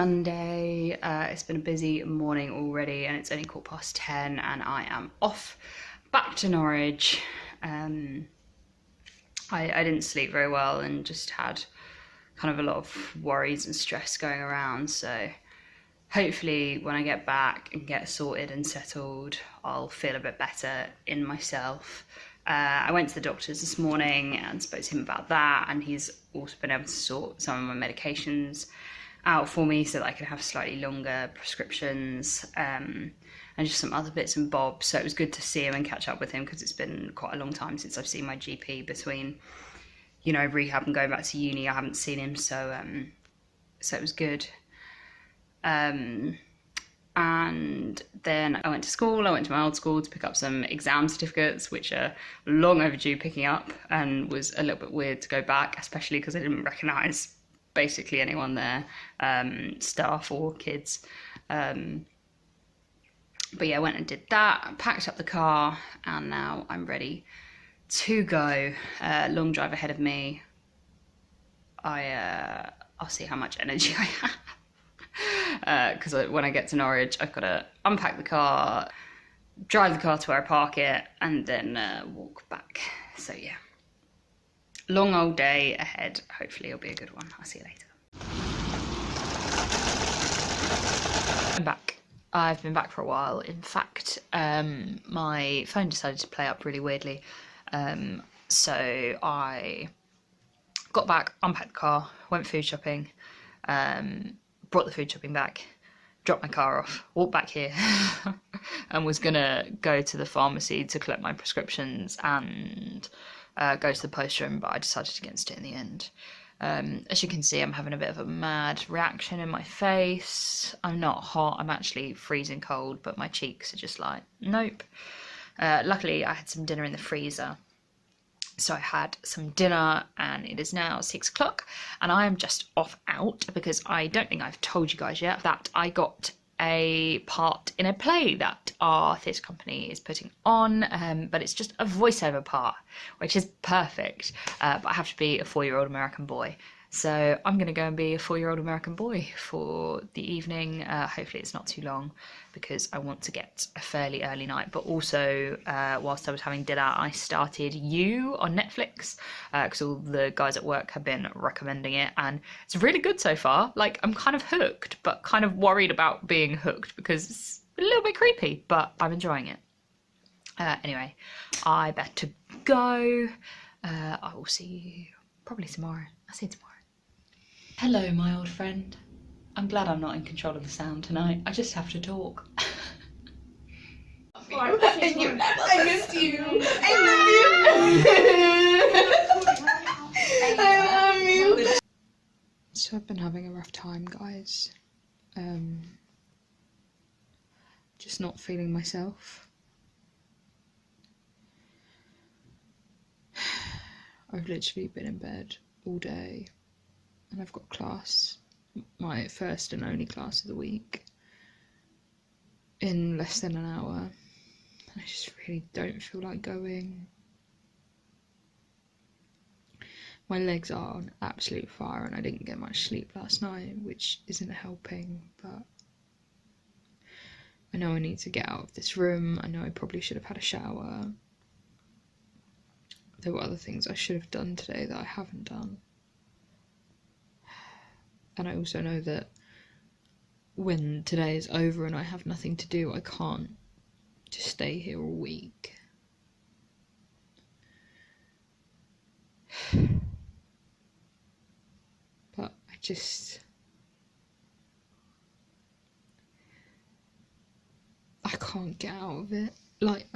Monday. It's been a busy morning already and it's only 10:15 and I am off back to Norwich. I didn't sleep very well and just had kind of a lot of worries and stress going around, so hopefully when I get back and get sorted and settled, I'll feel a bit better in myself. I went to the doctor's this morning and spoke to him about that, and he's also been able to sort some of my medications out for me so that I can have slightly longer prescriptions and just some other bits and bobs. So it was good to see him and catch up with him because it's been quite a long time since I've seen my GP between, you know, rehab and going back to uni. I haven't seen him, so it was good. And then I went to school. I went to my old school to pick up some exam certificates, which are long overdue picking up, and was a little bit weird to go back, especially because I didn't recognise basically anyone there, staff or kids. But yeah, I went and did that, packed up the car, and now I'm ready to go. Long drive ahead of me. I'll see how much energy I have. Because when I get to Norwich, I've got to unpack the car, drive the car to where I park it, and then walk back. So yeah, long old day ahead. Hopefully it'll be a good one. I'll see you later. I'm back. I've been back for a while. In fact, my phone decided to play up really weirdly. So I got back, unpacked the car, went food shopping, brought the food shopping back, dropped my car off, walked back here and was gonna go to the pharmacy to collect my prescriptions and go to the post room, but I decided against it in the end. As you can see, I'm having a bit of a mad reaction in my face. I'm not hot, I'm actually freezing cold, but my cheeks are just like, nope. Luckily I had some dinner in the freezer. So I had some dinner and it is now 6 o'clock and I am just off out because I don't think I've told you guys yet that I got a part in a play that our theatre company is putting on, but it's just a voiceover part, which is perfect, but I have to be a 4-year-old American boy. So I'm going to go and be a 4-year-old American boy for the evening. Hopefully it's not too long because I want to get a fairly early night. But also, whilst I was having dinner, I started You on Netflix because all the guys at work have been recommending it. And it's really good so far. Like, I'm kind of hooked, but kind of worried about being hooked because it's a little bit creepy, but I'm enjoying it. Anyway, I better go. I will see you probably tomorrow. I'll see you tomorrow. Hello, my old friend. I'm glad I'm not in control of the sound tonight. I just have to talk. I missed you. I missed you. I love you. So I've been having a rough time, guys. Just not feeling myself. I've literally been in bed all day. And I've got class, my first and only class of the week, in less than an hour. I just really don't feel like going. My legs are on absolute fire and I didn't get much sleep last night, which isn't helping, but I know I need to get out of this room. I know I probably should have had a shower. There were other things I should have done today that I haven't done. And I also know that when today is over and I have nothing to do, I can't just stay here all week. But I can't get out of it. Like,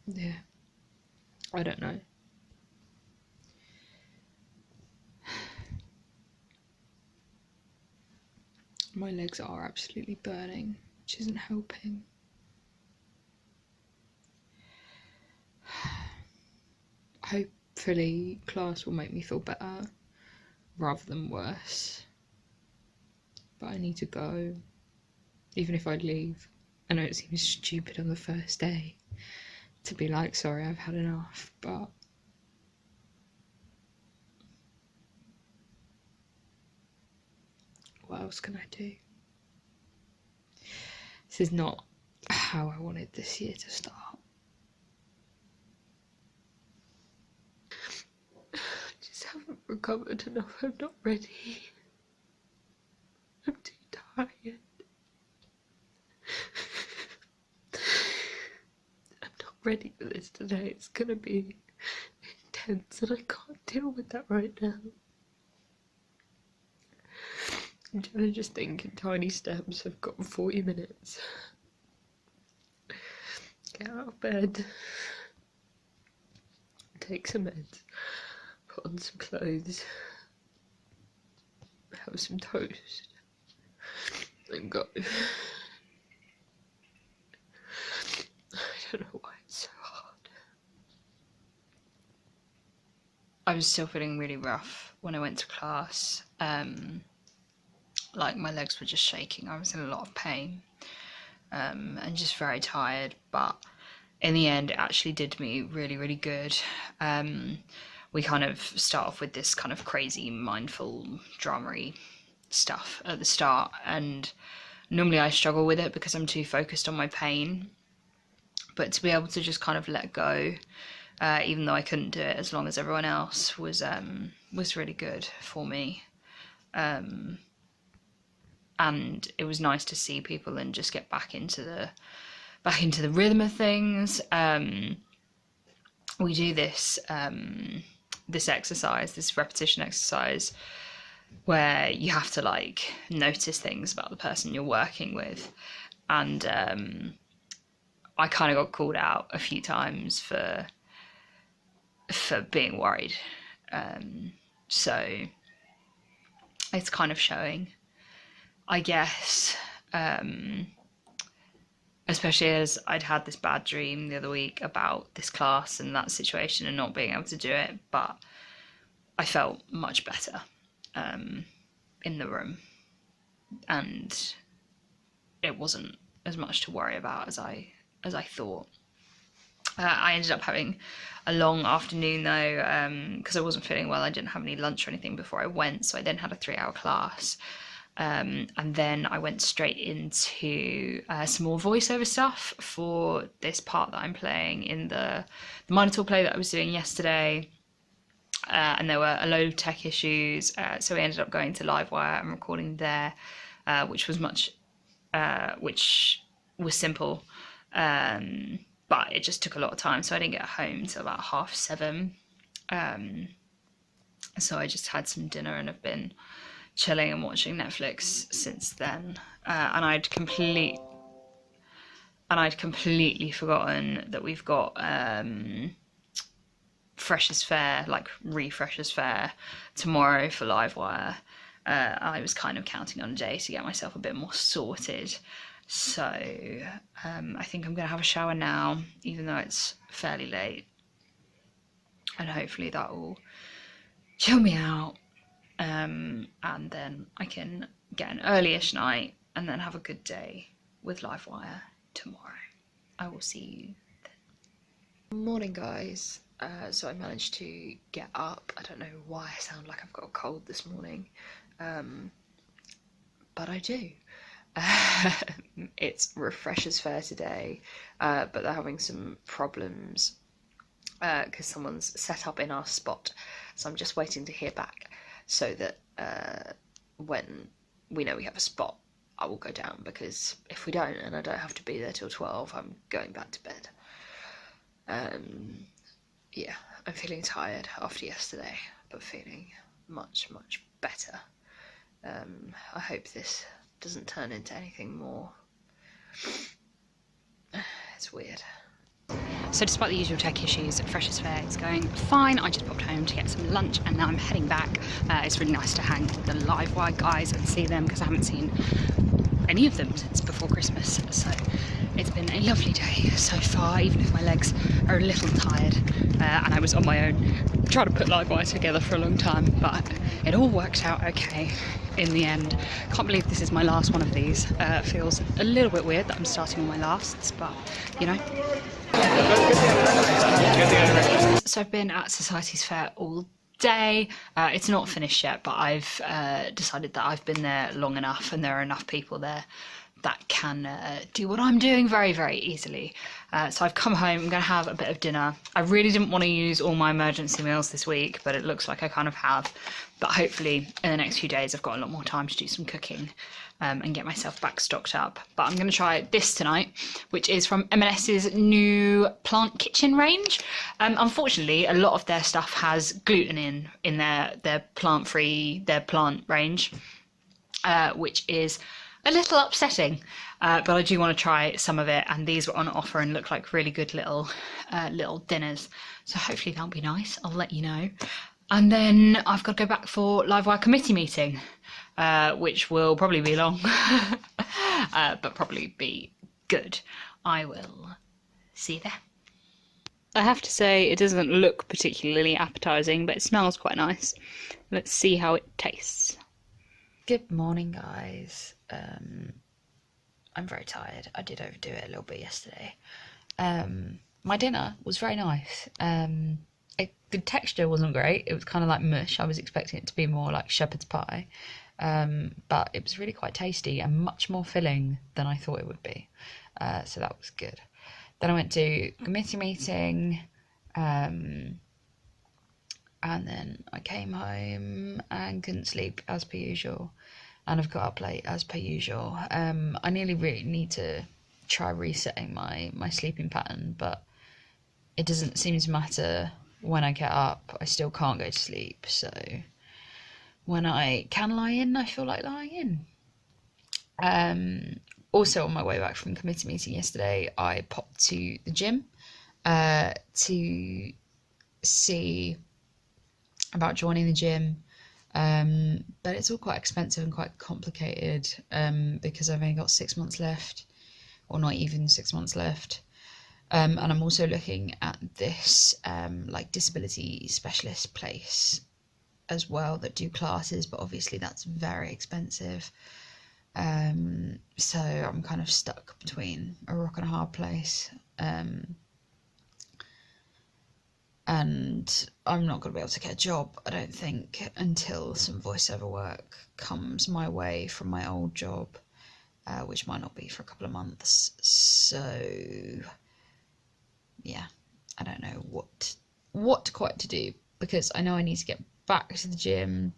yeah, I don't know. My legs are absolutely burning, which isn't helping. Hopefully class will make me feel better rather than worse. But I need to go, even if I leave. I know it seems stupid on the first day to be like, sorry, I've had enough, but well, else can I do? This is not how I wanted this year to start. I just haven't recovered enough. I'm not ready. I'm too tired. I'm not ready for this today. It's gonna be intense and I can't deal with that right now. I'm trying to just think in tiny steps. I've got 40 minutes. Get out of bed. Take some meds. Put on some clothes. Have some toast. And go. I don't know why it's so hard. I was still feeling really rough when I went to class. Like my legs were just shaking. I was in a lot of pain and just very tired, but in the end it actually did me really, really good. We kind of start off with this kind of crazy mindful dramery stuff at the start, and normally I struggle with it because I'm too focused on my pain, but to be able to just kind of let go, even though I couldn't do it as long as everyone else, was really good for me. And it was nice to see people and just get back into the rhythm of things. We do this this exercise, this repetition exercise, where you have to like notice things about the person you're working with, and I kind of got called out a few times for being worried, so it's kind of showing, I guess, especially as I'd had this bad dream the other week about this class and that situation and not being able to do it, but I felt much better in the room, and it wasn't as much to worry about as I thought. I ended up having a long afternoon though, because I wasn't feeling well. I didn't have any lunch or anything before I went, so I then had a 3-hour class. And then I went straight into some more voiceover stuff for this part that I'm playing in the Minotaur play that I was doing yesterday. And there were a load of tech issues, so we ended up going to Livewire and recording there, which was simple, but it just took a lot of time, so I didn't get home until about 7:30. So I just had some dinner and have been chilling and watching Netflix since then, and I'd completely forgotten that we've got Freshers Fair, like Refreshers Fair, tomorrow for Livewire. I was kind of counting on a day to get myself a bit more sorted, so I think I'm gonna have a shower now, even though it's fairly late, and hopefully that will chill me out. And then I can get an early-ish night and then have a good day with Livewire tomorrow. I will see you then. Morning, guys. So I managed to get up. I don't know why I sound like I've got a cold this morning, but I do. It's Refreshers Fair today, but they're having some problems because someone's set up in our spot, so I'm just waiting to hear back, so that when we know we have a spot, I will go down, because if we don't and I don't have to be there till 12, I'm going back to bed. Yeah, I'm feeling tired after yesterday, but feeling much, much better. I hope this doesn't turn into anything more. It's weird. So despite the usual tech issues, Freshers Fair is going fine. I just popped home to get some lunch and now I'm heading back. It's really nice to hang with the Livewire guys and see them, because I haven't seen any of them since before Christmas. So it's been a lovely day so far, even if my legs are a little tired. And I was on my own trying to put Livewire together for a long time, but it all worked out okay in the end. Can't believe this is my last one of these. Feels a little bit weird that I'm starting on my lasts, but you know. So I've been at Society's Fair all day. It's not finished yet, but I've decided that I've been there long enough and there are enough people there that can do what I'm doing very, very easily. So I've come home, I'm going to have a bit of dinner. I really didn't want to use all my emergency meals this week, but it looks like I kind of have. But hopefully in the next few days I've got a lot more time to do some cooking and get myself back stocked up. But I'm going to try this tonight, which is from M&S's new plant kitchen range. Unfortunately, a lot of their stuff has gluten in their plant-free, their plant range, which is a little upsetting, but I do want to try some of it, and these were on offer and look like really good little dinners, so hopefully that'll be nice. I'll let you know. And then I've got to go back for Livewire committee meeting, which will probably be long, but probably be good. I will see you there. I have to say it doesn't look particularly appetising, but it smells quite nice. Let's see how it tastes. Good morning, guys. I'm very tired. I did overdo it a little bit yesterday. My dinner was very nice. The texture wasn't great. It was kind of like mush. I was expecting it to be more like shepherd's pie. But it was really quite tasty and much more filling than I thought it would be. So that was good. Then I went to committee meeting. And then I came home and couldn't sleep as per usual. And I've got up late as per usual. I nearly really need to try resetting my sleeping pattern, but it doesn't seem to matter when I get up. I still can't go to sleep, so when I can lie in, I feel like lying in. Also, on my way back from committee meeting yesterday, I popped to the gym to see about joining the gym. But it's all quite expensive and quite complicated because I've only got 6 months left, or not even 6 months left. And I'm also looking at this like disability specialist place as well that do classes, but obviously that's very expensive. So I'm kind of stuck between a rock and a hard place. And I'm not going to be able to get a job, I don't think, until some voiceover work comes my way from my old job, which might not be for a couple of months. So, yeah, I don't know what quite to do, because I know I need to get back to the gym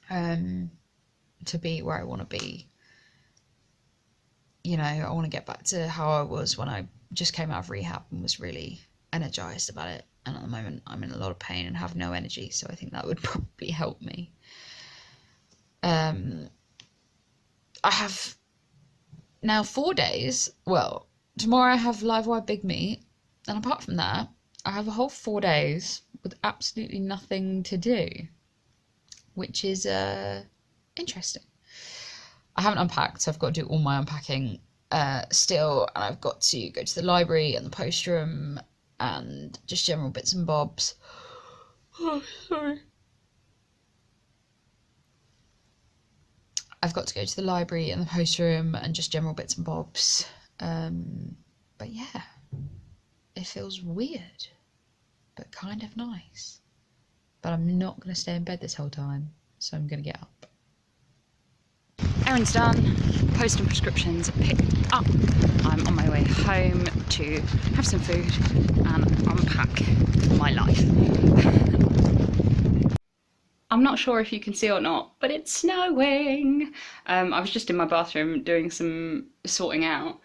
to be where I want to be. You know, I want to get back to how I was when I just came out of rehab and was really energized about it, and at the moment I'm in a lot of pain and have no energy, so I think that would probably help me. I have now 4 days. Well, tomorrow I have Livewire Big Meet, and apart from that I have a whole 4 days with absolutely nothing to do, which is interesting. I haven't unpacked, so I've got to do all my unpacking still, and I've got to go to the library and the post room and just general bits and bobs. Oh, sorry. I've got to go to the library and the post room and just general bits and bobs. But yeah, it feels weird, but kind of nice. But I'm not going to stay in bed this whole time, so I'm going to get up. Errands done, post and prescriptions picked up. I'm on my way home to have some food and unpack my life. I'm not sure if you can see or not, but it's snowing. I was just in my bathroom doing some sorting out.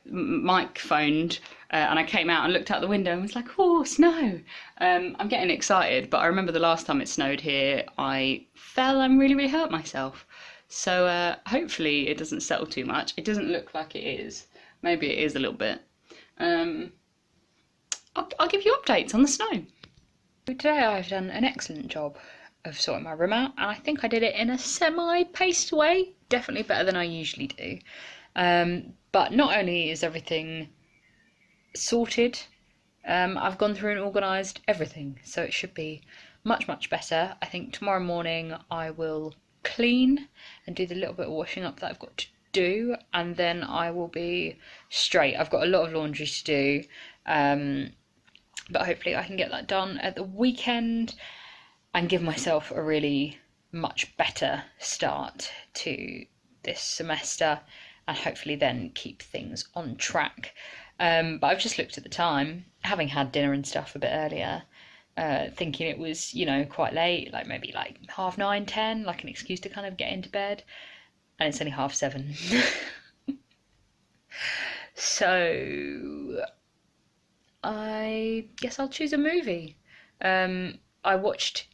Mike phoned and I came out and looked out the window and was like, oh, snow. I'm getting excited, but I remember the last time it snowed here, I fell and really hurt myself. So hopefully it doesn't settle too much. It doesn't look like it is. Maybe it is a little bit. I'll give you updates on the snow. Today I've done an excellent job of sorting my room out, and I think I did it in a semi-paced way. Definitely better than I usually do. But not only is everything sorted, I've gone through and organised everything, so it should be much better. I think tomorrow morning I will clean and do the little bit of washing up that I've got to do, and then I will be straight. I've got a lot of laundry to do, but hopefully I can get that done at the weekend. and give myself a really much better start to this semester, and hopefully then keep things on track. But I've just looked at the time, having had dinner and stuff a bit earlier, thinking it was, you know, quite late, like maybe like 9:30, 10, like an excuse to kind of get into bed, and it's only 7:30. So I guess I'll choose a movie. I watched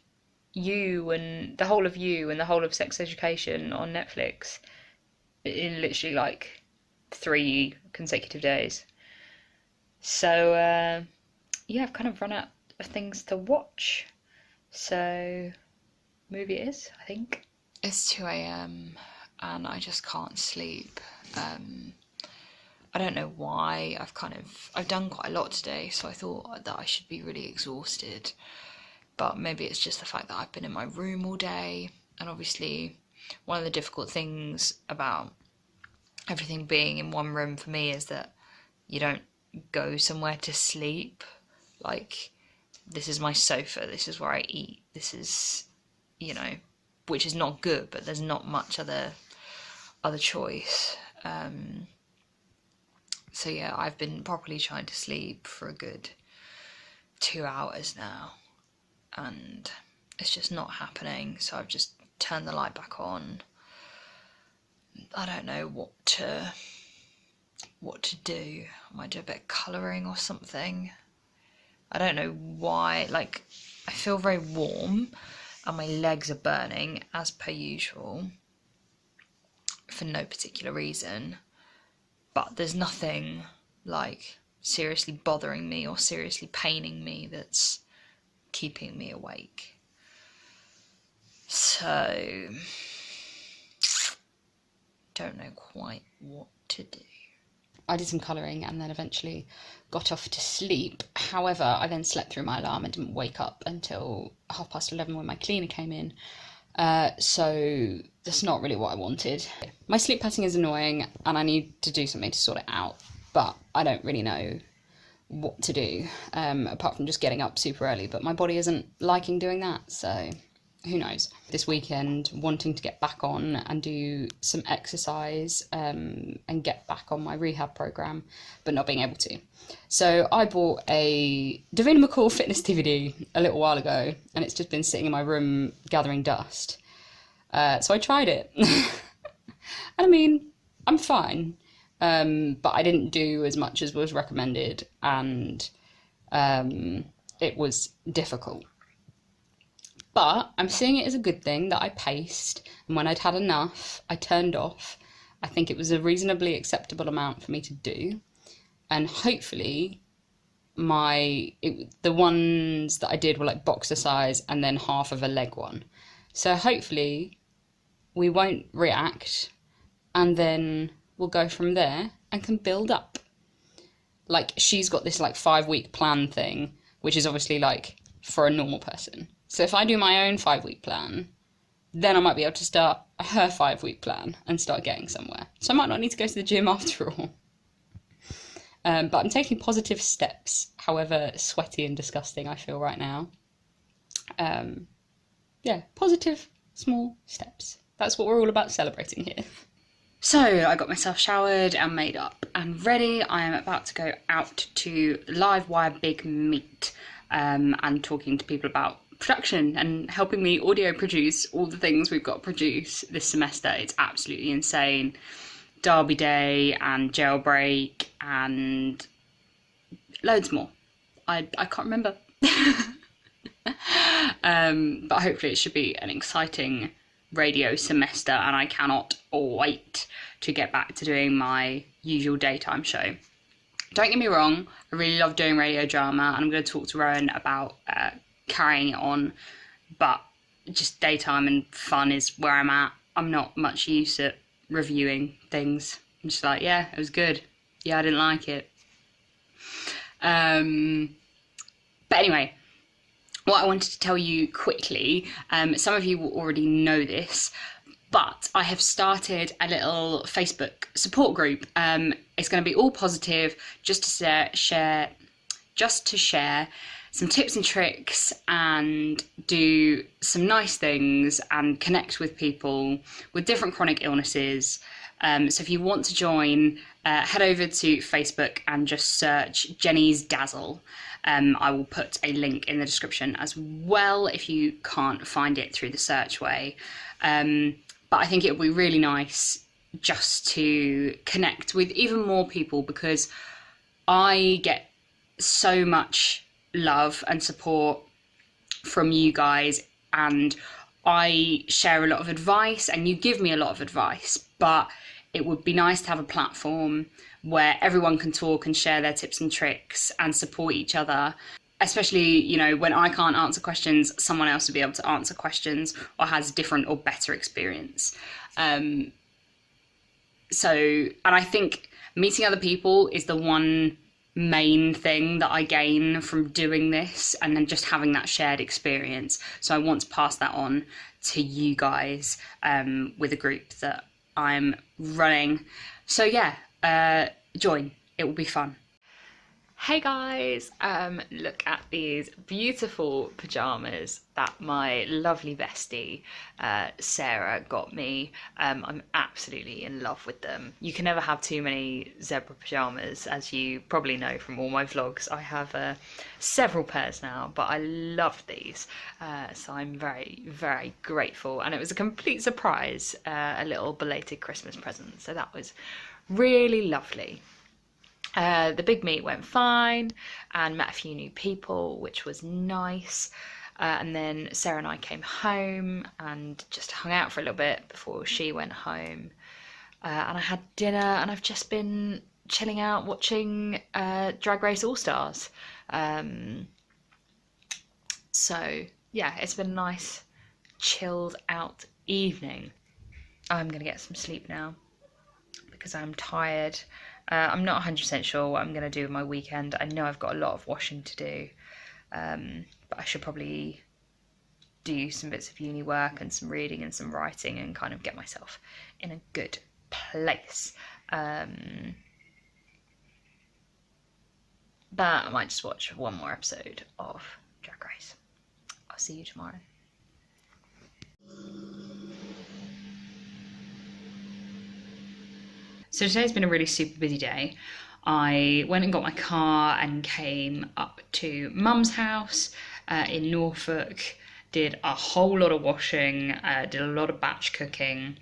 You and the whole of You and the whole of Sex Education on Netflix in literally like 3 consecutive days. So yeah, I've kind of run out of things to watch. So movie it is, I think. It's 2 a.m. and I just can't sleep. I don't know why. I've done quite a lot today, so I thought that I should be really exhausted. But maybe it's just the fact that I've been in my room all day. And obviously, one of the difficult things about everything being in one room for me is that you don't go somewhere to sleep. Like, this is my sofa, this is where I eat, this is, you know, which is not good, but there's not much other choice. So yeah, I've been properly trying to sleep for a good 2 hours now, and it's just not happening. So I've just turned the light back on. I don't know what to do. I might do a bit of colouring or something. I don't know why. Like, I feel very warm and my legs are burning as per usual for no particular reason. But there's nothing like seriously bothering me or seriously paining me that's keeping me awake. So, don't know quite what to do. I did some colouring and then eventually got off to sleep. However, I then slept through my alarm and didn't wake up until 11:30 when my cleaner came in. So that's not really what I wanted. My sleep pattern is annoying and I need to do something to sort it out, but I don't really know what to do, apart from just getting up super early, but my body isn't liking doing that, so who knows. This weekend, wanting to get back on and do some exercise and get back on my rehab program, but not being able to. So I bought a Davina McCall fitness DVD a little while ago, and it's just been sitting in my room gathering dust. So I tried it. And I mean, I'm fine, but I didn't do as much as was recommended, and it was difficult. But I'm seeing it as a good thing that I paced, and when I'd had enough, I turned off. I think it was a reasonably acceptable amount for me to do, and hopefully the ones that I did were like boxer size and then half of a leg one. So hopefully we won't react, and then we'll go from there and can build up. Like, she's got this like 5-week plan thing, which is obviously like for a normal person. So if I do my own 5-week plan, then I might be able to start her 5-week plan and start getting somewhere. So I might not need to go to the gym after all. But I'm taking positive steps, however sweaty and disgusting I feel right now. Yeah, positive small steps. That's what we're all about celebrating here. So I got myself showered and made up and ready. I am about to go out to Livewire Big Meet and talking to people about production and helping me audio produce all the things we've got to produce this semester. It's absolutely insane. Derby Day and Jailbreak and loads more. I can't remember. But hopefully it should be an exciting radio semester, and I cannot wait to get back to doing my usual daytime show. Don't get me wrong, I really love doing radio drama, and I'm going to talk to Rowan about carrying it on, but just daytime and fun is where I'm at. I'm not much use at reviewing things. I'm just like, yeah, it was good. Yeah, I didn't like it. But anyway, what I wanted to tell you quickly, some of you will already know this, but I have started a little Facebook support group. It's going to be all positive, just to share some tips and tricks and do some nice things and connect with people with different chronic illnesses. So if you want to join, head over to Facebook and just search Jenni's Dazzle. I will put a link in the description as well if you can't find it through the search way. But I think it would be really nice just to connect with even more people, because I get so much love and support from you guys, and I share a lot of advice and you give me a lot of advice, but it would be nice to have a platform where everyone can talk and share their tips and tricks and support each other, especially, you know, when I can't answer questions, someone else will be able to answer questions or has different or better experience. And I think meeting other people is the one main thing that I gain from doing this, and then just having that shared experience. So I want to pass that on to you guys with a group that I'm running. So yeah, join, it will be fun. Hey guys, look at these beautiful pyjamas that my lovely bestie Sarah got me. I'm absolutely in love with them. You can never have too many zebra pyjamas, as you probably know from all my vlogs. I have several pairs now, but I love these, so I'm very, very grateful. And it was a complete surprise, a little belated Christmas present, so that was really lovely. The big meet went fine and met a few new people, which was nice. And then Sarah and I came home and just hung out for a little bit before she went home. And I had dinner, and I've just been chilling out watching Drag Race All Stars. So yeah, it's been a nice chilled out evening. I'm gonna get some sleep now because I'm tired. I'm not 100% sure what I'm going to do with my weekend. I know I've got a lot of washing to do, but I should probably do some bits of uni work and some reading and some writing and kind of get myself in a good place. But I might just watch one more episode of Drag Race. I'll see you tomorrow. So today's been a really super busy day. I went and got my car and came up to Mum's house in Norfolk, did a whole lot of washing, did a lot of batch cooking,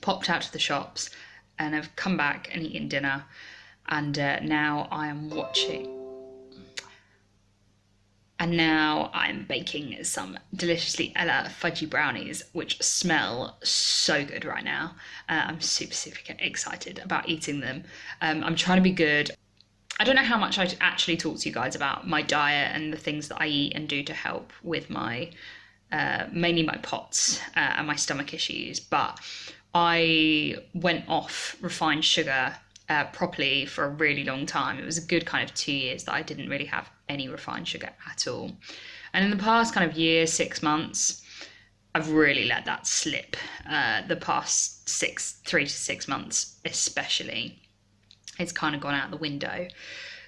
popped out to the shops, and I've come back and eaten dinner, and now I'm baking some deliciously Ella fudgy brownies, which smell so good right now. I'm super, super excited about eating them. I'm trying to be good. I don't know how much I actually talk to you guys about my diet and the things that I eat and do to help with my, mainly my POTS and my stomach issues, but I went off refined sugar properly for a really long time. It was a good kind of 2 years that I didn't really have any refined sugar at all. And in the past kind of year, 6 months, I've really let that slip. The past 3 to 6 months especially, it's kind of gone out the window.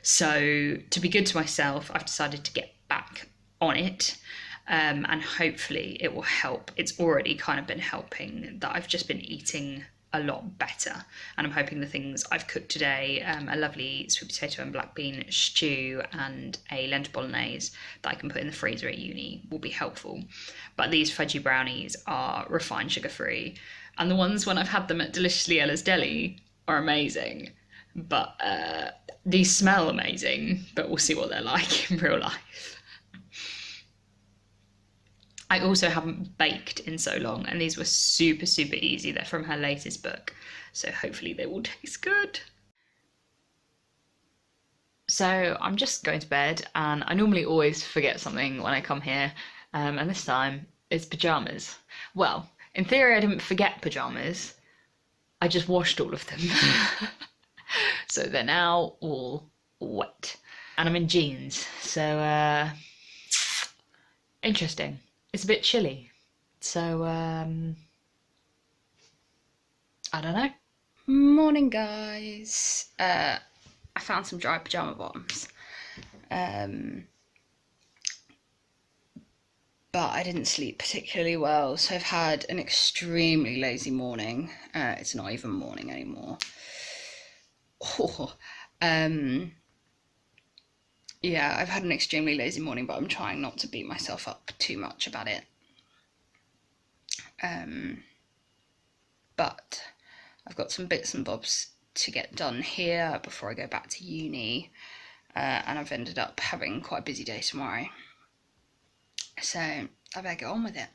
So to be good to myself, I've decided to get back on it, and hopefully it will help. It's already kind of been helping that I've just been eating a lot better, and I'm hoping the things I've cooked today, a lovely sweet potato and black bean stew and a lentil bolognese that I can put in the freezer at uni, will be helpful. But these fudgy brownies are refined sugar free, and the ones when I've had them at Deliciously Ehlers Deli are amazing, but these smell amazing, but we'll see what they're like in real life. I also haven't baked in so long, and these were super, super easy. They're from her latest book, so hopefully they will taste good. So I'm just going to bed, and I normally always forget something when I come here, and this time it's pyjamas. Well, in theory I didn't forget pyjamas, I just washed all of them. So they're now all wet. And I'm in jeans, so interesting. It's a bit chilly, so I don't know. Morning, guys. I found some dry pyjama bottoms. but I didn't sleep particularly well, so I've had an extremely lazy morning. It's not even morning anymore. Yeah, I've had an extremely lazy morning, but I'm trying not to beat myself up too much about it. But I've got some bits and bobs to get done here before I go back to uni, and I've ended up having quite a busy day tomorrow, so I better get on with it.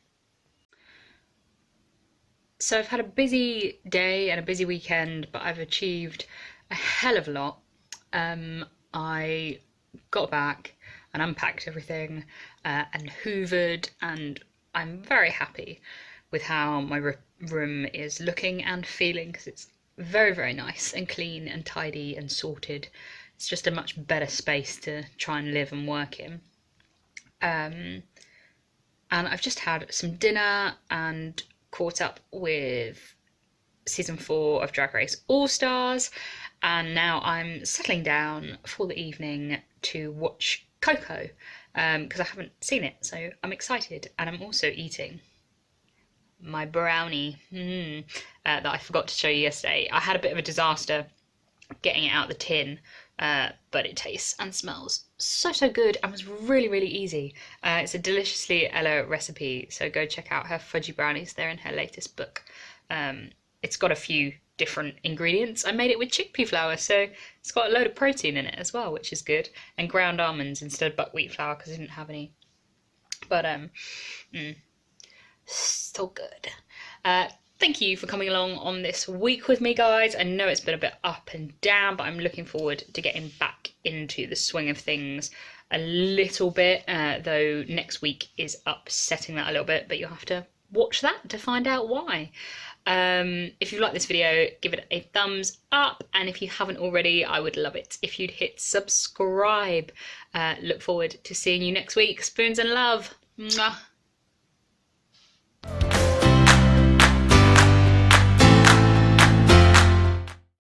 So I've had a busy day and a busy weekend, but I've achieved a hell of a lot. I got back and unpacked everything and hoovered, and I'm very happy with how my room is looking and feeling, because it's very, very nice and clean and tidy and sorted. It's just a much better space to try and live and work in. And I've just had some dinner and caught up with season 4 of Drag Race All Stars, and now I'm settling down for the evening to watch Coco, because I haven't seen it, so I'm excited. And I'm also eating my brownie that I forgot to show you yesterday. I had a bit of a disaster getting it out of the tin, but it tastes and smells so good and was really, really easy. It's a Deliciously Ella recipe, so go check out her fudgy brownies. They're in her latest book. It's got a few different ingredients. I made it with chickpea flour, so it's got a load of protein in it as well, which is good, and ground almonds instead of buckwheat flour because I didn't have any. But so good. Thank you for coming along on this week with me, guys. I know it's been a bit up and down, but I'm looking forward to getting back into the swing of things a little bit, though next week is upsetting that a little bit, but you'll have to watch that to find out why. If you like this video, give it a thumbs up, and if you haven't already, I would love it if you'd hit subscribe. Look forward to seeing you next week. Spoons and love. Mwah.